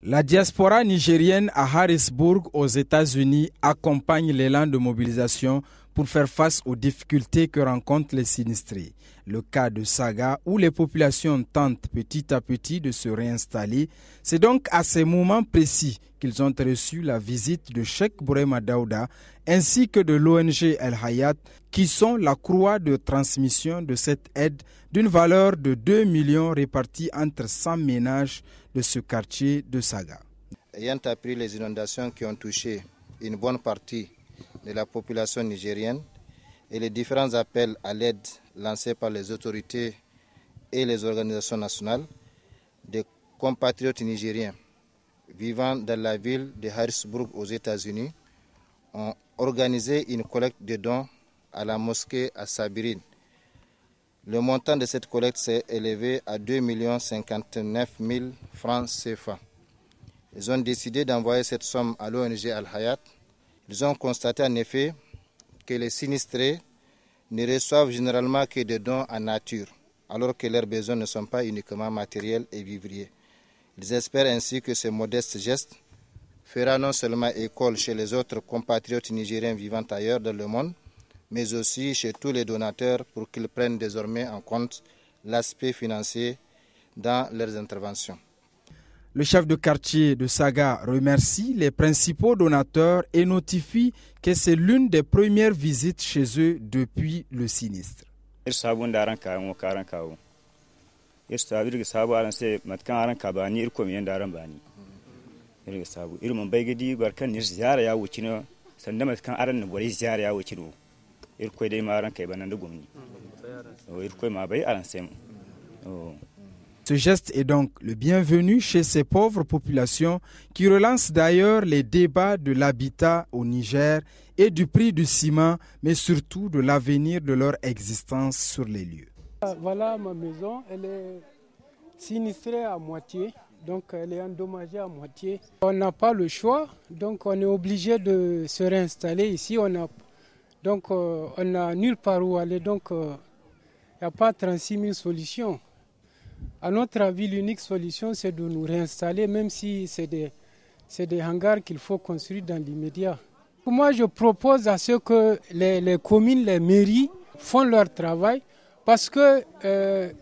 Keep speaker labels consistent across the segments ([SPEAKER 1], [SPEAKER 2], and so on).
[SPEAKER 1] La diaspora nigérienne à Harrisburg, aux États-Unis, accompagne l'élan de mobilisation pour faire face aux difficultés que rencontrent les sinistrés. Le cas de Saga, où les populations tentent petit à petit de se réinstaller, c'est donc à ces moments précis qu'ils ont reçu la visite de Cheikh Bourema Daouda ainsi que de l'ONG El Hayat, qui sont la croix de transmission de cette aide d'une valeur de 2 millions répartis entre 100 ménages de ce quartier de Saga.
[SPEAKER 2] Ayant appris les inondations qui ont touché une bonne partie de la population nigérienne et les différents appels à l'aide lancés par les autorités et les organisations nationales, des compatriotes nigériens vivant dans la ville de Harrisburg aux États-Unis ont organisé une collecte de dons à la mosquée à Sabirine. Le montant de cette collecte s'est élevé à 2 059 000 francs CFA. Ils ont décidé d'envoyer cette somme à l'ONG Al Hayat. Ils ont constaté en effet que les sinistrés ne reçoivent généralement que des dons en nature, alors que leurs besoins ne sont pas uniquement matériels et vivriers. Ils espèrent ainsi que ce modeste geste fera non seulement école chez les autres compatriotes nigériens vivant ailleurs dans le monde, mais aussi chez tous les donateurs pour qu'ils prennent désormais en compte l'aspect financier dans leurs interventions.
[SPEAKER 1] Le chef de quartier de Saga remercie les principaux donateurs et notifie que c'est l'une des premières visites chez eux depuis le sinistre. Ce geste est donc le bienvenu chez ces pauvres populations qui relancent d'ailleurs les débats de l'habitat au Niger et du prix du ciment, mais surtout de l'avenir de leur existence sur les lieux.
[SPEAKER 3] Voilà ma maison, elle est sinistrée à moitié, donc elle est endommagée à moitié. On n'a pas le choix, donc on est obligé de se réinstaller ici. On n'a nulle part où aller, donc il n'y a pas 36 000 solutions. À notre avis, l'unique solution, c'est de nous réinstaller, même si c'est des hangars qu'il faut construire dans l'immédiat. Moi, je propose à ce que les communes, les mairies font leur travail, parce que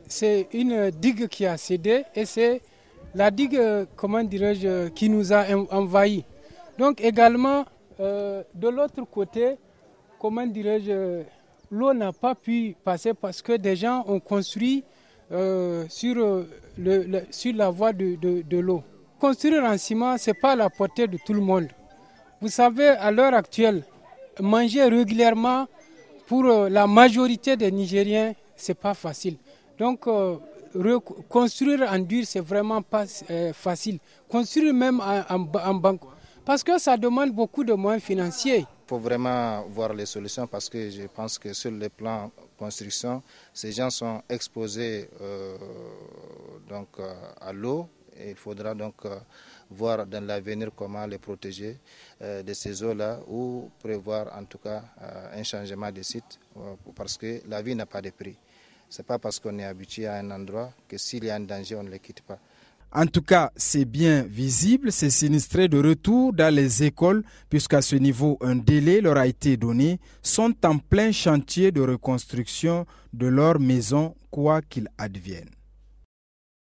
[SPEAKER 3] c'est une digue qui a cédé et c'est la digue, qui nous a envahis. Donc également, de l'autre côté, l'eau n'a pas pu passer parce que des gens ont construit sur la voie de l'eau. Construire en ciment, ce n'est pas à la portée de tout le monde. Vous savez, à l'heure actuelle, manger régulièrement pour la majorité des Nigériens, ce n'est pas facile. Donc, construire en dur, ce n'est vraiment pas facile. Construire même en banque, parce que ça demande beaucoup de moyens financiers.
[SPEAKER 2] Il faut vraiment voir les solutions parce que je pense que sur le plan construction, ces gens sont exposés à l'eau et il faudra donc voir dans l'avenir comment les protéger de ces eaux-là ou prévoir en tout cas un changement de site parce que la vie n'a pas de prix. Ce n'est pas parce qu'on est habitué à un endroit que s'il y a un danger, on ne le quitte pas.
[SPEAKER 1] En tout cas, c'est bien visible, ces sinistrés de retour dans les écoles, puisqu'à ce niveau, un délai leur a été donné, sont en plein chantier de reconstruction de leur maison, quoi qu'il advienne.